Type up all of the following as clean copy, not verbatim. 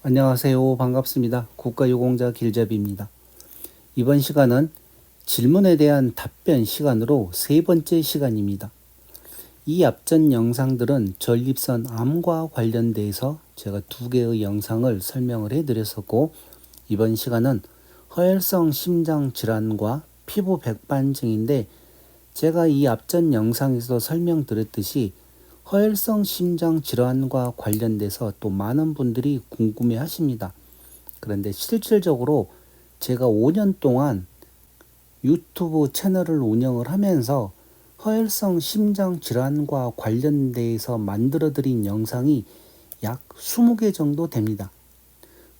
안녕하세요. 반갑습니다. 국가유공자 길잡이입니다. 이번 시간은 질문에 대한 답변 시간으로 세 번째 시간입니다. 이 앞전 영상들은 전립선 암과 관련돼서 제가 두 개의 영상을 설명을 해드렸었고, 이번 시간은 허혈성 심장 질환과 피부 백반증인데, 제가 이 앞전 영상에서 설명드렸듯이 허혈성 심장 질환과 관련돼서 또 많은 분들이 궁금해 하십니다. 그런데 실질적으로 제가 5년 동안 유튜브 채널을 운영을 하면서 허혈성 심장 질환과 관련돼서 만들어 드린 영상이 약 20개 정도 됩니다.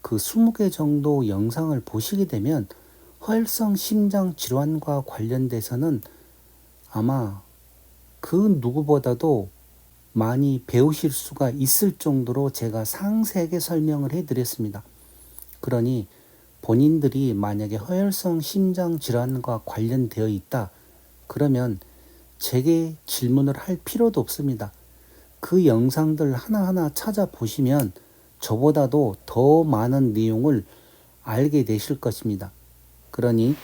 그 20개 정도 영상을 보시게 되면 허혈성 심장 질환과 관련돼서는 아마 그 누구보다도 많이 배우실 수가 있을 정도로 제가 상세하게 설명을 해드렸습니다. 그러니 본인들이 만약에 허혈성 심장 질환과 관련되어 있다, 그러면 제게 질문을 할 필요도 없습니다. 그 영상들 하나하나 찾아보시면 저보다도 더 많은 내용을 알게 되실 것입니다. 그러니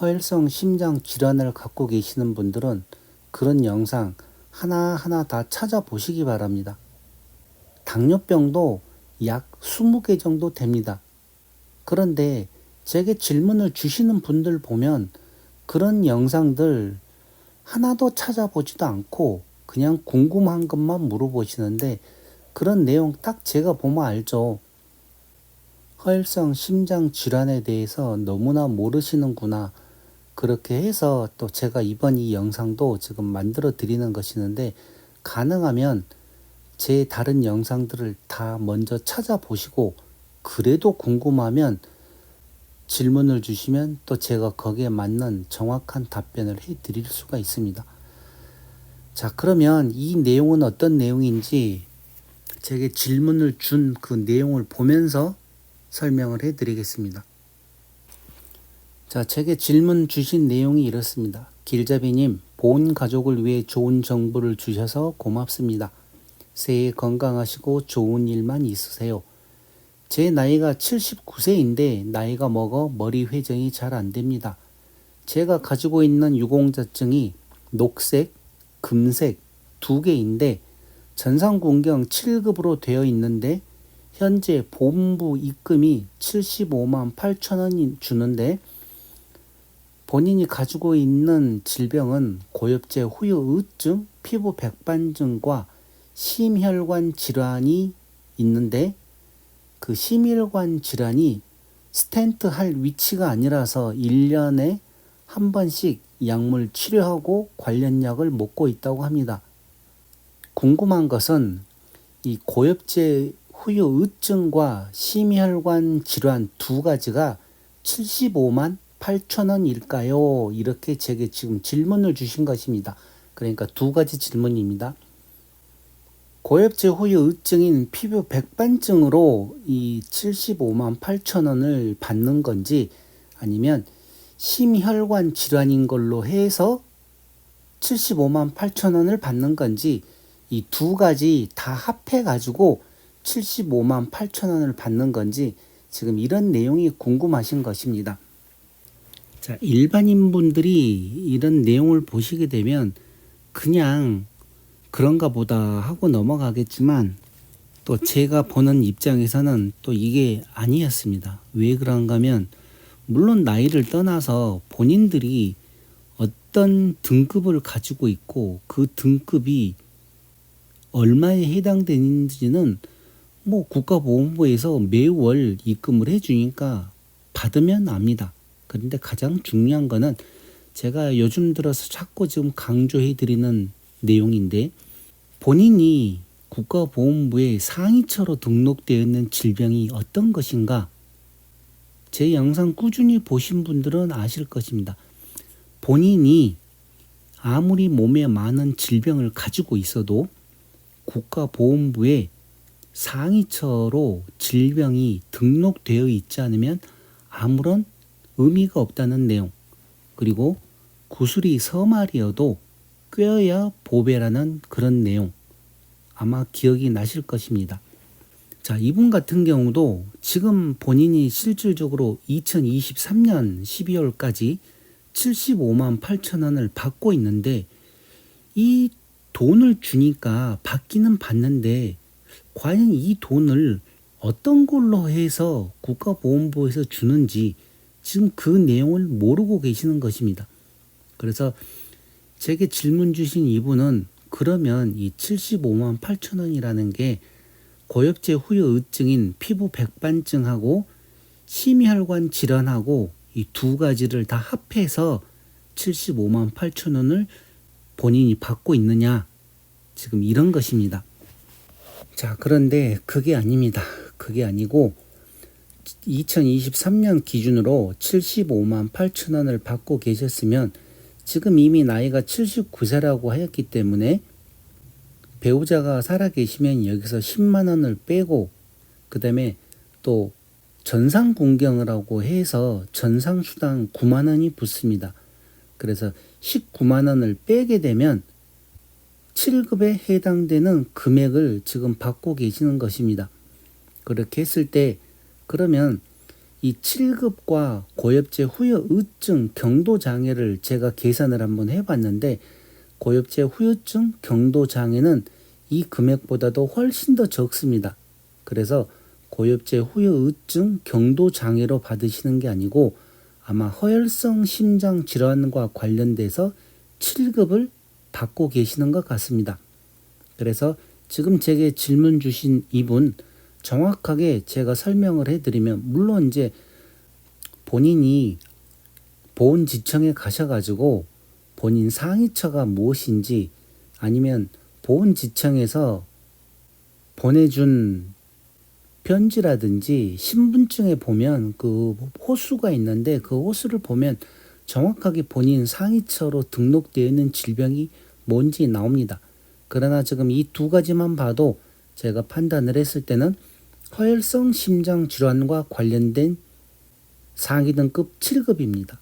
허혈성 심장 질환을 갖고 계시는 분들은 그런 영상 하나하나 다 찾아보시기 바랍니다. 당뇨병도 약 20개 정도 됩니다. 그런데 제게 질문을 주시는 분들 보면 그런 영상들 하나도 찾아보지도 않고 그냥 궁금한 것만 물어보시는데, 그런 내용 딱 제가 보면 알죠. 허혈성 심장 질환에 대해서 너무나 모르시는구나. 그렇게 해서 또 제가 이번 이 영상도 지금 만들어 드리는 것이는데, 가능하면 제 다른 영상들을 다 먼저 찾아보시고 그래도 궁금하면 질문을 주시면 또 제가 거기에 맞는 정확한 답변을 해 드릴 수가 있습니다. 자, 그러면 이 내용은 어떤 내용인지 제게 질문을 준 그 내용을 보면서 설명을 해 드리겠습니다. 자, 제게 질문 주신 내용이 이렇습니다. 길잡이님, 본 가족을 위해 좋은 정보를 주셔서 고맙습니다. 새해 건강하시고 좋은 일만 있으세요. 제 나이가 79세인데 나이가 먹어 머리 회전이 잘 안 됩니다. 제가 가지고 있는 유공자증이 녹색, 금색 두 개인데 전상군경 7급으로 되어 있는데 현재 본부 입금이 75만 8천 원이 주는데, 본인이 가지고 있는 질병은 고엽제 후유증, 피부 백반증과 심혈관 질환이 있는데, 그 심혈관 질환이 스텐트 할 위치가 아니라서 1년에 한 번씩 약물 치료하고 관련 약을 먹고 있다고 합니다. 궁금한 것은 이 고엽제 후유증과 심혈관 질환 두 가지가 75만 8천 원일까요? 이렇게 제게 지금 질문을 주신 것입니다. 그러니까 두 가지 질문입니다. 고엽제 후유증인 피부 백반증으로 이 75만 8천 원을 받는 건지, 아니면 심혈관 질환인 걸로 해서 75만 8천 원을 받는 건지, 이 두 가지 다 합해 가지고 75만 8천 원을 받는 건지, 지금 이런 내용이 궁금하신 것입니다. 자, 일반인 분들이 이런 내용을 보시게 되면 그냥 그런가 보다 하고 넘어가겠지만, 또 제가 보는 입장에서는 또 이게 아니었습니다. 왜 그런가 하면, 물론 나이를 떠나서 본인들이 어떤 등급을 가지고 있고 그 등급이 얼마에 해당되는지는 뭐 국가보험부에서 매월 입금을 해주니까 받으면 압니다. 그런데 가장 중요한 거는 제가 요즘 들어서 자꾸 지금 강조해 드리는 내용인데, 본인이 국가보험부에 상위처로 등록되어 있는 질병이 어떤 것인가, 제 영상 꾸준히 보신 분들은 아실 것입니다. 본인이 아무리 몸에 많은 질병을 가지고 있어도 국가보험부에 상위처로 질병이 등록되어 있지 않으면 아무런 의미가 없다는 내용, 그리고 구슬이 서말이어도 꿰어야 보배라는 그런 내용, 아마 기억이 나실 것입니다. 자, 이분 같은 경우도 지금 본인이 실질적으로 2023년 12월까지 75만 8천 원을 받고 있는데, 이 돈을 주니까 받기는 받는데 과연 이 돈을 어떤 걸로 해서 국가보험부에서 주는지 지금 그 내용을 모르고 계시는 것입니다. 그래서 제게 질문 주신 이분은 그러면 이 75만 8천 원이라는 게 고엽제 후유 의증인 피부 백반증하고 심혈관 질환하고 이 두 가지를 다 합해서 75만 8천 원을 본인이 받고 있느냐, 지금 이런 것입니다. 자, 그런데 그게 아닙니다. 그게 아니고 2023년 기준으로 75만 8천 원을 받고 계셨으면 지금 이미 나이가 79세라고 하였기 때문에 배우자가 살아계시면 여기서 10만 원을 빼고, 그 다음에 또 전상분경을 하고 해서 전상수당 9만 원이 붙습니다. 그래서 19만 원을 빼게 되면 7급에 해당되는 금액을 지금 받고 계시는 것입니다. 그렇게 했을 때 그러면 이 7급과 고엽제 후유 의증 경도 장애를 제가 계산을 한번 해봤는데, 고엽제 후유증 경도 장애는 이 금액보다도 훨씬 더 적습니다. 그래서 고엽제 후유 의증 경도 장애로 받으시는 게 아니고 아마 허혈성 심장 질환과 관련돼서 7급을 받고 계시는 것 같습니다. 그래서 지금 제게 질문 주신 이분 정확하게 제가 설명을 해드리면, 물론 이제 본인이 보훈지청에 가셔가지고 본인 상위처가 무엇인지, 아니면 보훈지청에서 보내준 편지라든지 신분증에 보면 그 호수가 있는데 그 호수를 보면 정확하게 본인 상위처로 등록되어 있는 질병이 뭔지 나옵니다. 그러나 지금 이 두 가지만 봐도 제가 판단을 했을 때는 허혈성 심장 질환과 관련된 상위 등급 7급입니다.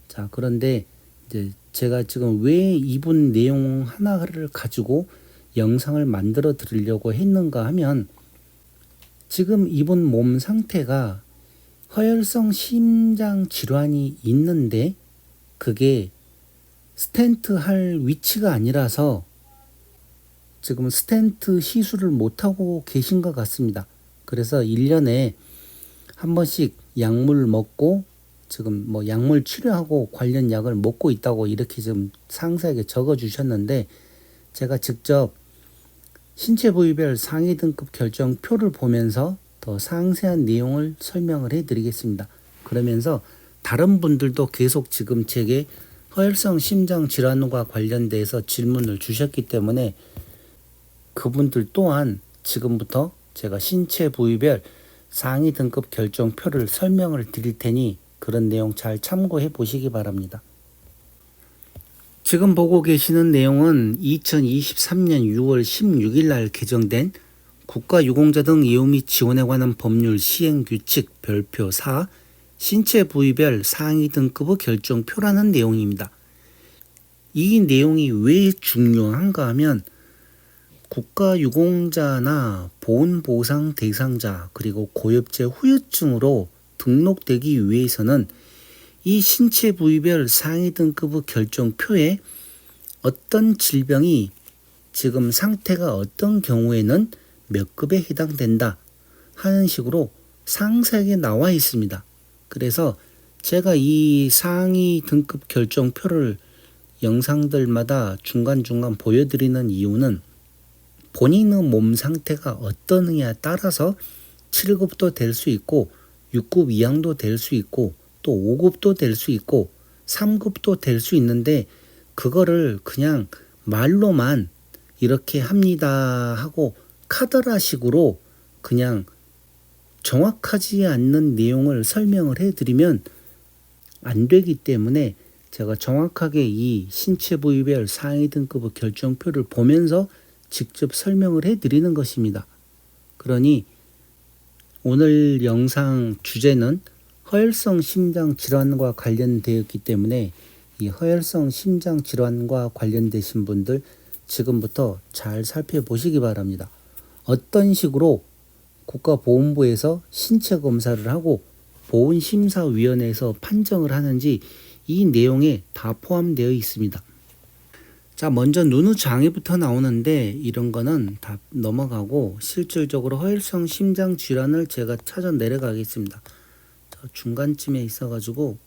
자, 그런데 이제 제가 지금 왜 이분 내용 하나를 가지고 영상을 만들어 드리려고 했는가 하면, 지금 이분 몸 상태가 허혈성 심장 질환이 있는데 그게 스텐트 할 위치가 아니라서 지금 스텐트 시술을 못하고 계신 것 같습니다. 그래서 1년에 한 번씩 약물 먹고 지금 뭐 약물 치료하고 관련 약을 먹고 있다고 이렇게 좀 상세하게 적어 주셨는데, 제가 직접 신체 부위별 상위 등급 결정표를 보면서 더 상세한 내용을 설명을 해드리겠습니다. 그러면서 다른 분들도 계속 지금 제게 허혈성 심장 질환과 관련돼서 질문을 주셨기 때문에 그분들 또한 지금부터 제가 신체 부위별 상위 등급 결정표를 설명을 드릴 테니 그런 내용 잘 참고해 보시기 바랍니다. 지금 보고 계시는 내용은 2023년 6월 16일 날 개정된 국가유공자 등 예우 및 지원에 관한 법률 시행규칙 별표 4 신체 부위별 상위 등급의 결정표라는 내용입니다. 이 내용이 왜 중요한가 하면, 국가유공자나 보훈보상 대상자 그리고 고엽제 후유증으로 등록되기 위해서는 이 신체 부위별 상위 등급의 결정표에 어떤 질병이 지금 상태가 어떤 경우에는 몇 급에 해당된다 하는 식으로 상세하게 나와 있습니다. 그래서 제가 이 상위 등급 결정표를 영상들마다 중간중간 보여드리는 이유는 본인의 몸 상태가 어떠느냐에 따라서 7급도 될 수 있고 6급 이상도 될 수 있고 또 5급도 될 수 있고 3급도 될 수 있는데, 그거를 그냥 말로만 이렇게 합니다 하고 카더라식으로 그냥 정확하지 않는 내용을 설명을 해드리면 안 되기 때문에 제가 정확하게 이 신체 부위별 상위 등급의 결정표를 보면서 직접 설명을 해드리는 것입니다. 그러니 오늘 영상 주제는 허혈성 심장 질환과 관련되었기 때문에 이 허혈성 심장 질환과 관련되신 분들 지금부터 잘 살펴보시기 바랍니다. 어떤 식으로 국가보건부에서 신체 검사를 하고 보훈심사위원회에서 판정을 하는지 이 내용에 다 포함되어 있습니다. 자, 먼저 눈의 장애부터 나오는데 이런 거는 다 넘어가고 실질적으로 허혈성 심장 질환을 제가 찾아 내려가겠습니다. 자, 중간쯤에 있어가지고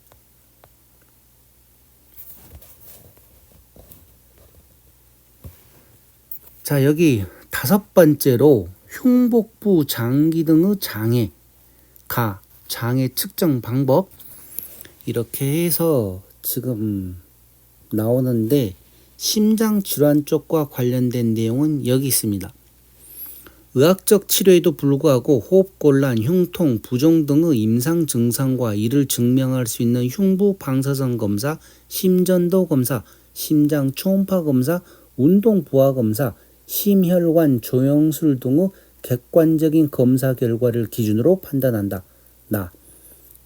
자, 여기 5번째로 흉복부 장기 등의 장애, 장애 측정 방법 이렇게 해서 지금 나오는데 심장 질환 쪽과 관련된 내용은 여기 있습니다. 의학적 치료에도 불구하고 호흡곤란, 흉통, 부종 등의 임상 증상과 이를 증명할 수 있는 흉부 방사선 검사, 심전도 검사, 심장 초음파 검사, 운동 부하 검사, 심혈관 조영술 등의 객관적인 검사 결과를 기준으로 판단한다.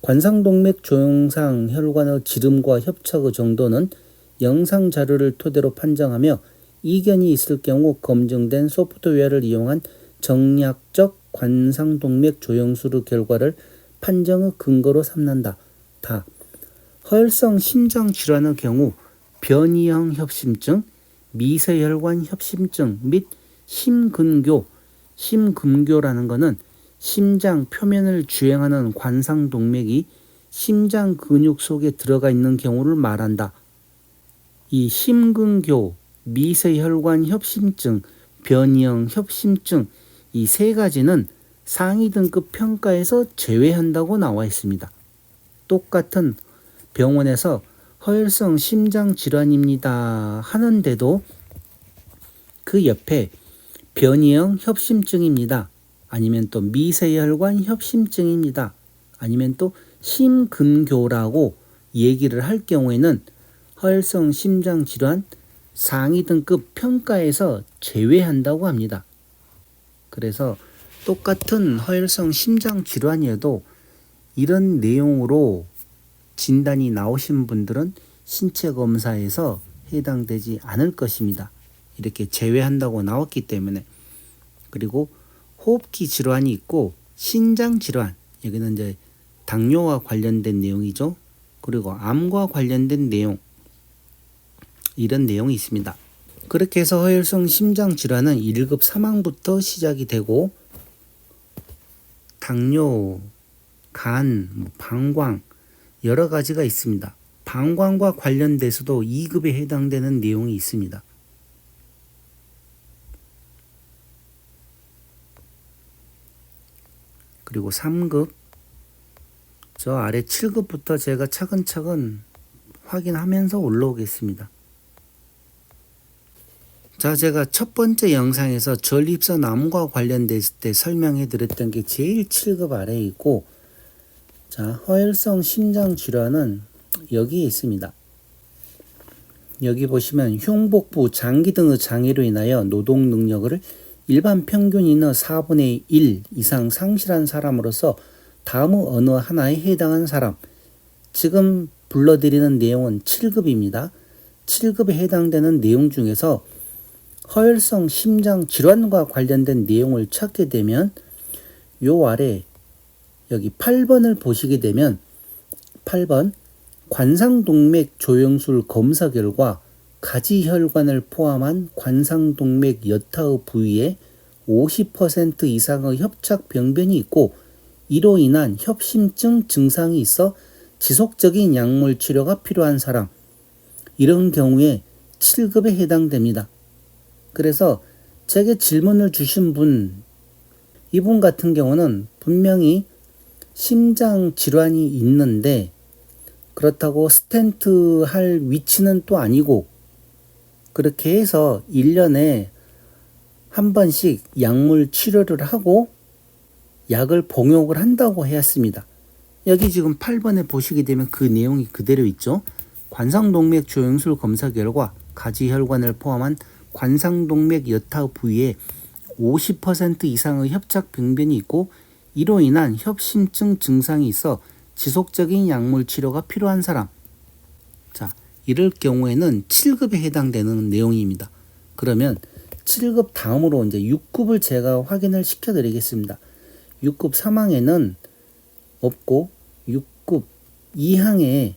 관상동맥 조영상 혈관의 지름과 협착의 정도는 영상 자료를 토대로 판정하며 이견이 있을 경우 검증된 소프트웨어를 이용한 정략적 관상동맥 조영술의 결과를 판정의 근거로 삼는다. 허혈성 심장 질환의 경우 변이형 협심증, 미세혈관 협심증 및 심근교라는 것은 심장 표면을 주행하는 관상동맥이 심장 근육 속에 들어가 있는 경우를 말한다. 이 심근교, 미세혈관 협심증, 변이형 협심증 이 세 가지는 상위 등급 평가에서 제외한다고 나와 있습니다. 똑같은 병원에서 허혈성 심장 질환입니다 하는데도 그 옆에 변이형 협심증입니다. 아니면 또 미세혈관 협심증입니다. 아니면 또 심근교라고 얘기를 할 경우에는 허혈성 심장 질환 상위 등급 평가에서 제외한다고 합니다. 그래서 똑같은 허혈성 심장 질환이어도 이런 내용으로 진단이 나오신 분들은 신체 검사에서 해당되지 않을 것입니다. 이렇게 제외한다고 나왔기 때문에. 그리고 호흡기 질환이 있고 신장 질환, 여기는 이제 당뇨와 관련된 내용이죠. 그리고 암과 관련된 내용, 이런 내용이 있습니다. 그렇게 해서 허혈성 심장 질환은 1급 사망부터 시작이 되고 당뇨, 간, 방광 여러 가지가 있습니다. 방광과 관련돼서도 2급에 해당되는 내용이 있습니다. 그리고 3급, 저 아래 7급부터 제가 차근차근 확인하면서 올라오겠습니다. 자, 제가 첫 번째 영상에서 전립선 암과 관련됐을 때 설명해 드렸던 게 제일 7급 아래에 있고, 자, 허혈성 심장 질환은 여기에 있습니다. 여기 보시면 흉복부, 장기 등의 장애로 인하여 노동 능력을 일반 평균인의 4분의 1 이상 상실한 사람으로서 다음의 어느 하나에 해당하는 사람, 지금 불러드리는 내용은 7급입니다. 7급에 해당되는 내용 중에서 허혈성 심장 질환과 관련된 내용을 찾게 되면 요 아래 여기 8번을 보시게 되면 8번 관상동맥 조영술 검사 결과 가지혈관을 포함한 관상동맥 여타의 부위에 50% 이상의 협착 병변이 있고 이로 인한 협심증 증상이 있어 지속적인 약물 치료가 필요한 사람, 이런 경우에 7급에 해당됩니다. 그래서 제게 질문을 주신 이분 같은 경우는 분명히 심장 질환이 있는데 그렇다고 스텐트 할 위치는 또 아니고 그렇게 해서 1년에 한 번씩 약물 치료를 하고 약을 복용을 한다고 했습니다. 여기 지금 8번에 보시게 되면 그 내용이 그대로 있죠. 관상동맥 조영술 검사 결과 가지혈관을 포함한 관상동맥 여타 부위에 50% 이상의 협착 병변이 있고 이로 인한 협심증 증상이 있어 지속적인 약물 치료가 필요한 사람. 자, 이럴 경우에는 7급에 해당되는 내용입니다. 그러면 7급 다음으로 이제 6급을 제가 확인을 시켜 드리겠습니다. 6급 사망에는 없고 6급 이항에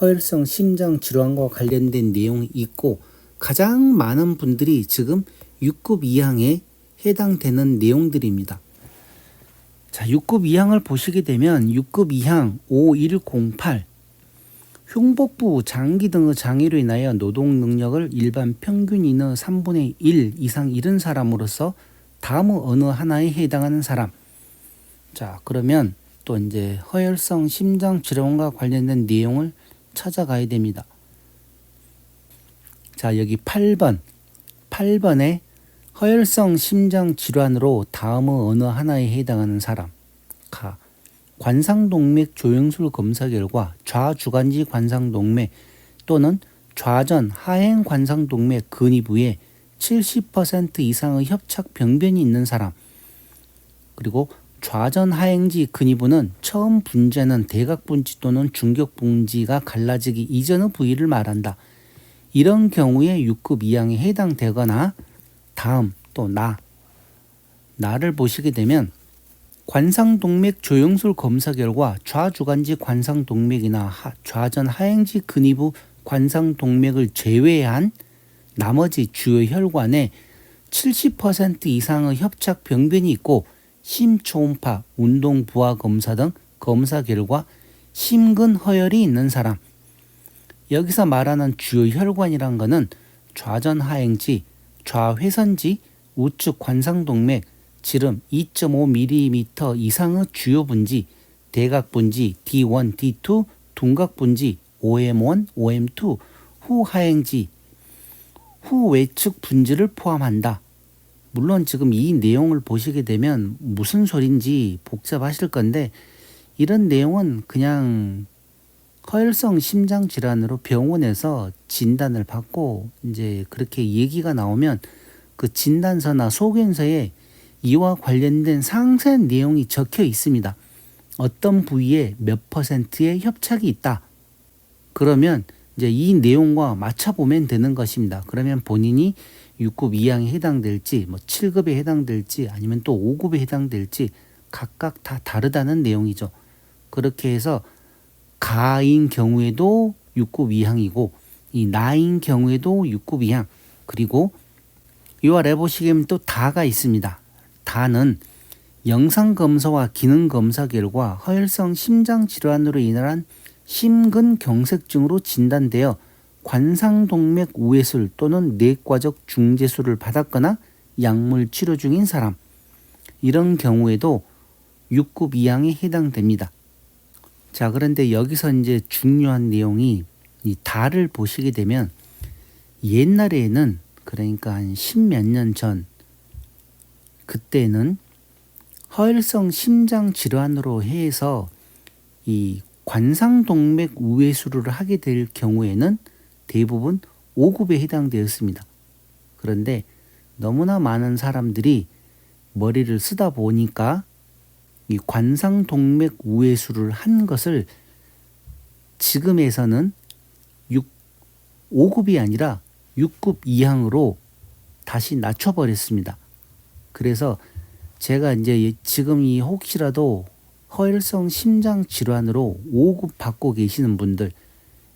허혈성 심장 질환과 관련된 내용이 있고 가장 많은 분들이 지금 6급 이항에 해당되는 내용들입니다. 자, 6급 이항을 보시게 되면 6급 이항 5108 흉복부 장기 등의 장애로 인하여 노동 능력을 일반 평균인의 3분의 1 이상 잃은 사람으로서 다음의 어느 하나에 해당하는 사람. 자, 그러면 또 이제 허혈성 심장 질환과 관련된 내용을 찾아가야 됩니다. 자, 여기 8번에 허혈성 심장 질환으로 다음의 어느 하나에 해당하는 사람. 가. 관상동맥 조영술 검사 결과 좌주간지 관상동맥 또는 좌전 하행 관상동맥 근위부에 70% 이상의 협착 병변이 있는 사람. 그리고 좌전 하행지 근위부는 처음 분지하는 대각분지 또는 중격분지가 갈라지기 이전의 부위를 말한다. 이런 경우에 6급 이항에 해당되거나 다음 또 나를 보시게 되면 관상동맥 조영술 검사 결과 좌주간지 관상동맥이나 좌전 하행지 근위부 관상동맥을 제외한 나머지 주요 혈관에 70% 이상의 협착 병변이 있고 심초음파, 운동 부하 검사 등 검사 결과 심근 허혈이 있는 사람. 여기서 말하는 주요 혈관이란 것은 좌전 하행지, 좌회선지, 우측 관상동맥, 지름 2.5mm 이상의 주요 분지, 대각분지, D1, D2, 둔각분지, OM1, OM2, 후하행지, 후외측 분지를 포함한다. 물론 지금 이 내용을 보시게 되면 무슨 소린지 복잡하실 건데 이런 내용은 그냥 허혈성 심장 질환으로 병원에서 진단을 받고 이제 그렇게 얘기가 나오면 그 진단서나 소견서에 이와 관련된 상세한 내용이 적혀 있습니다. 어떤 부위에 몇 %의 협착이 있다. 그러면 이제 이 내용과 맞춰보면 되는 것입니다. 그러면 본인이 6급 이항에 해당될지, 뭐 7급에 해당될지, 아니면 또 5급에 해당될지 각각 다 다르다는 내용이죠. 그렇게 해서 가인 경우에도 6급 이항이고, 이 나인 경우에도 6급 이항, 그리고 이 아래 보시면 또 다가 있습니다. 다는 영상검사와 기능검사 결과 허혈성 심장질환으로 인한 심근경색증으로 진단되어 관상동맥 우회술 또는 내과적 중재술을 받았거나 약물 치료 중인 사람. 이런 경우에도 6급 이항에 해당됩니다. 자, 그런데 여기서 이제 중요한 내용이 이 다를 보시게 되면 옛날에는 그러니까 한 10몇 년 전 그때는 허혈성 심장 질환으로 해서 이 관상동맥 우회수를 하게 될 경우에는 대부분 5급에 해당되었습니다. 그런데 너무나 많은 사람들이 머리를 쓰다 보니까 이 관상동맥 우회수를 한 것을 지금에서는 5급이 아니라 6급 이항으로 다시 낮춰버렸습니다. 그래서 제가 이제 지금 이 혹시라도 허혈성 심장 질환으로 5급 받고 계시는 분들,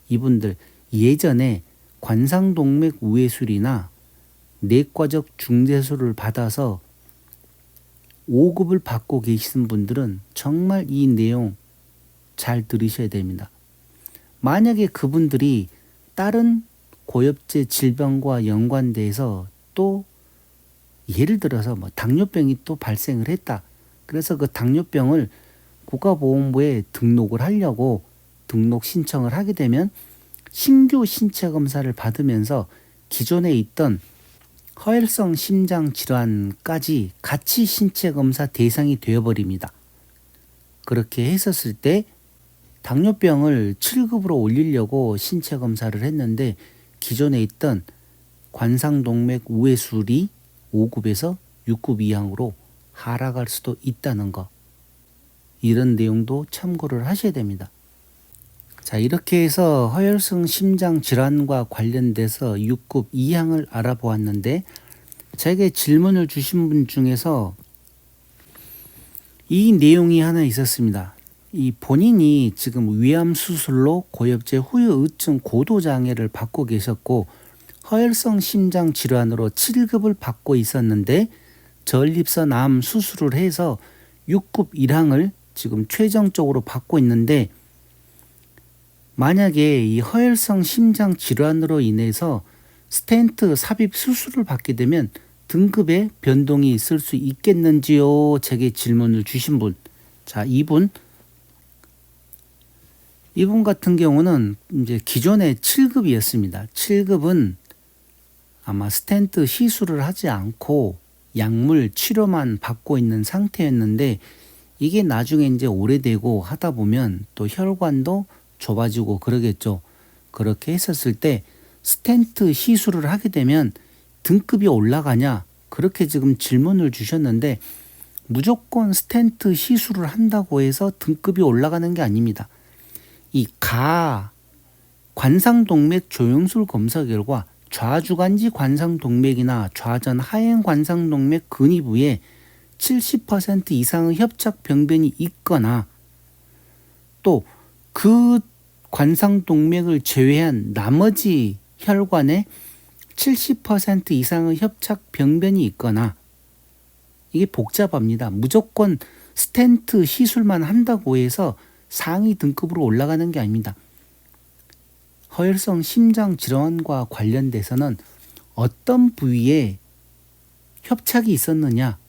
이분들 예전에 관상동맥 우회술이나 내과적 중재술을 받아서 5급을 받고 계시는 분들은 정말 이 내용 잘 들으셔야 됩니다. 만약에 그분들이 다른 고엽제 질병과 연관돼서 또 예를 들어서 뭐 당뇨병이 또 발생을 했다. 그래서 그 당뇨병을 국가보건부에 등록을 하려고 등록 신청을 하게 되면 신규 신체 검사를 받으면서 기존에 있던 허혈성 심장 질환까지 같이 신체 검사 대상이 되어버립니다. 그렇게 했었을 때 당뇨병을 7급으로 올리려고 신체 검사를 했는데 기존에 있던 관상동맥 우회술이 5급에서 6급 이항으로 하락할 수도 있다는 거. 이런 내용도 참고를 하셔야 됩니다. 자, 이렇게 해서 허혈성 심장 질환과 관련돼서 6급 2항을 알아보았는데, 제게 질문을 주신 분 중에서 이 내용이 하나 있었습니다. 이 본인이 지금 위암 수술로 고엽제 후유증 고도 장애를 받고 계셨고 허혈성 심장 질환으로 7급을 받고 있었는데 전립선 암 수술을 해서 6급 1항을 지금 최종적으로 받고 있는데, 만약에 이 허혈성 심장 질환으로 인해서 스텐트 삽입 수술을 받게 되면 등급에 변동이 있을 수 있겠는지요? 제게 질문을 주신 분. 자, 이분 같은 경우는 이제 기존에 7급이었습니다. 7급은 아마 스텐트 시술을 하지 않고 약물 치료만 받고 있는 상태였는데, 이게 나중에 이제 오래되고 하다 보면 또 혈관도 좁아지고 그러겠죠. 그렇게 했었을 때 스텐트 시술을 하게 되면 등급이 올라가냐? 그렇게 지금 질문을 주셨는데, 무조건 스텐트 시술을 한다고 해서 등급이 올라가는 게 아닙니다. 이 관상동맥 조영술 검사 결과 좌주간지 관상동맥이나 좌전 하행 관상동맥 근위부에 70% 이상의 협착 병변이 있거나 또 그 관상동맥을 제외한 나머지 혈관에 70% 이상의 협착 병변이 있거나, 이게 복잡합니다. 무조건 스텐트 시술만 한다고 해서 상위 등급으로 올라가는 게 아닙니다. 허혈성 심장 질환과 관련돼서는 어떤 부위에 협착이 있었느냐,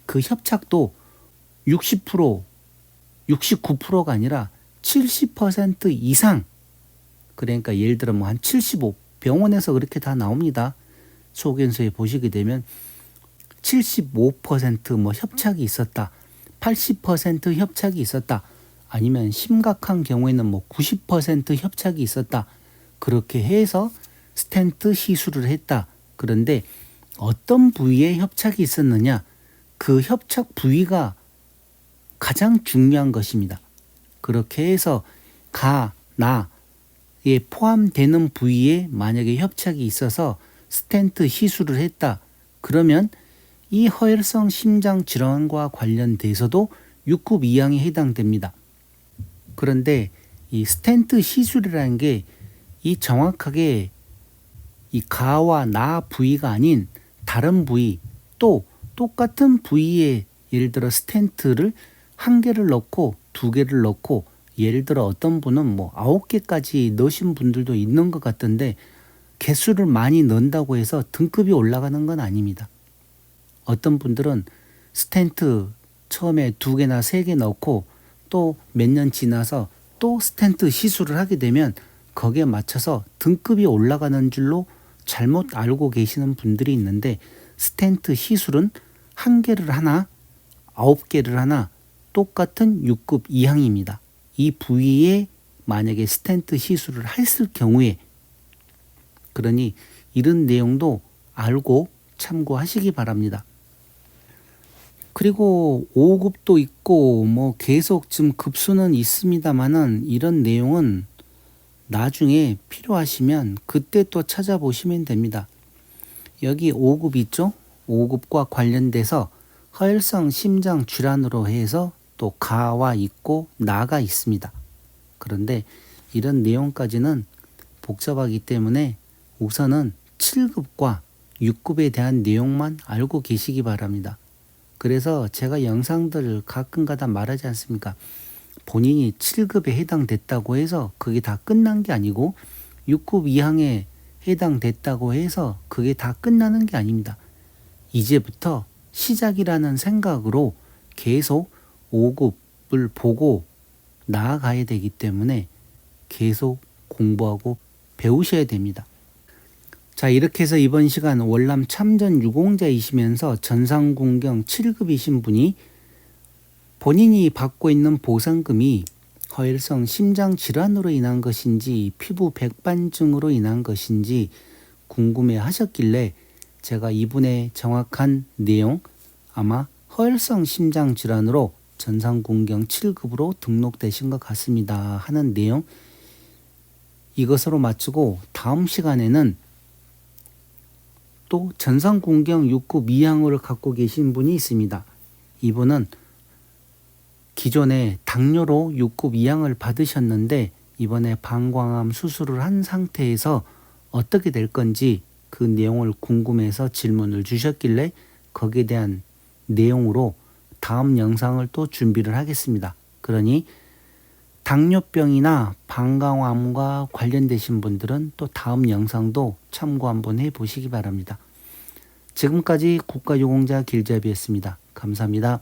그 협착도 60%, 69%가 아니라 70% 이상, 그러니까 예를 들어 뭐 한 75, 병원에서 그렇게 다 나옵니다. 소견서에 보시게 되면 75% 협착이 있었다, 80% 협착이 있었다, 아니면 심각한 경우에는 90% 협착이 있었다, 그렇게 해서 스텐트 시술을 했다. 그런데 어떤 부위에 협착이 있었느냐, 그 협착 부위가 가장 중요한 것입니다. 그렇게 해서 나에 포함되는 부위에 만약에 협착이 있어서 스텐트 시술을 했다. 그러면 이 허혈성 심장 질환과 관련돼서도 6급 이항에 해당됩니다. 그런데 이 스텐트 시술이라는 게 이 정확하게 이 가와 나 부위가 아닌 다른 부위, 또 똑같은 부위에 예를 들어 스텐트를 1개를 넣고 2개를 넣고, 예를 들어 어떤 분은 9개까지 넣으신 분들도 있는 것 같던데, 개수를 많이 넣는다고 해서 등급이 올라가는 건 아닙니다. 어떤 분들은 스텐트 처음에 2개나 3개 넣고 또 몇 년 지나서 또 스텐트 시술을 하게 되면 거기에 맞춰서 등급이 올라가는 줄로 잘못 알고 계시는 분들이 있는데, 스텐트 시술은 1개를 하나 9개를 하나 똑같은 6급 이항입니다. 이 부위에 만약에 스텐트 시술을 했을 경우에, 그러니 이런 내용도 알고 참고하시기 바랍니다. 그리고 5급도 있고 계속 지금 급수는 있습니다만은, 이런 내용은 나중에 필요하시면 그때 또 찾아보시면 됩니다. 여기 5급 있죠? 5급과 관련돼서 허혈성 심장 질환으로 해서 또 가와 있고 나가 있습니다. 그런데 이런 내용까지는 복잡하기 때문에 우선은 7급과 6급에 대한 내용만 알고 계시기 바랍니다. 그래서 제가 영상들 가끔가다 말하지 않습니까? 본인이 7급에 해당됐다고 해서 그게 다 끝난 게 아니고, 6급 이항에 해당됐다고 해서 그게 다 끝나는 게 아닙니다. 이제부터 시작이라는 생각으로 계속 5급을 보고 나아가야 되기 때문에 계속 공부하고 배우셔야 됩니다. 자, 이렇게 해서 이번 시간 월남 참전 유공자이시면서 전상군경 7급이신 분이 본인이 받고 있는 보상금이 허혈성 심장 질환으로 인한 것인지 피부 백반증으로 인한 것인지 궁금해 하셨길래, 제가 이분의 정확한 내용, 아마 허혈성 심장 질환으로 전상군경 7급으로 등록되신 것 같습니다 하는 내용, 이것으로 마치고 다음 시간에는 또 전상궁경 6급 2항을 갖고 계신 분이 있습니다. 이분은 기존에 당뇨로 6급 2항을 받으셨는데 이번에 방광암 수술을 한 상태에서 어떻게 될 건지 그 내용을 궁금해서 질문을 주셨길래 거기에 대한 내용으로 다음 영상을 또 준비를 하겠습니다. 그러니 당뇨병이나 방광암과 관련되신 분들은 또 다음 영상도 참고 한번 해보시기 바랍니다. 지금까지 국가유공자 길잡이였습니다. 감사합니다.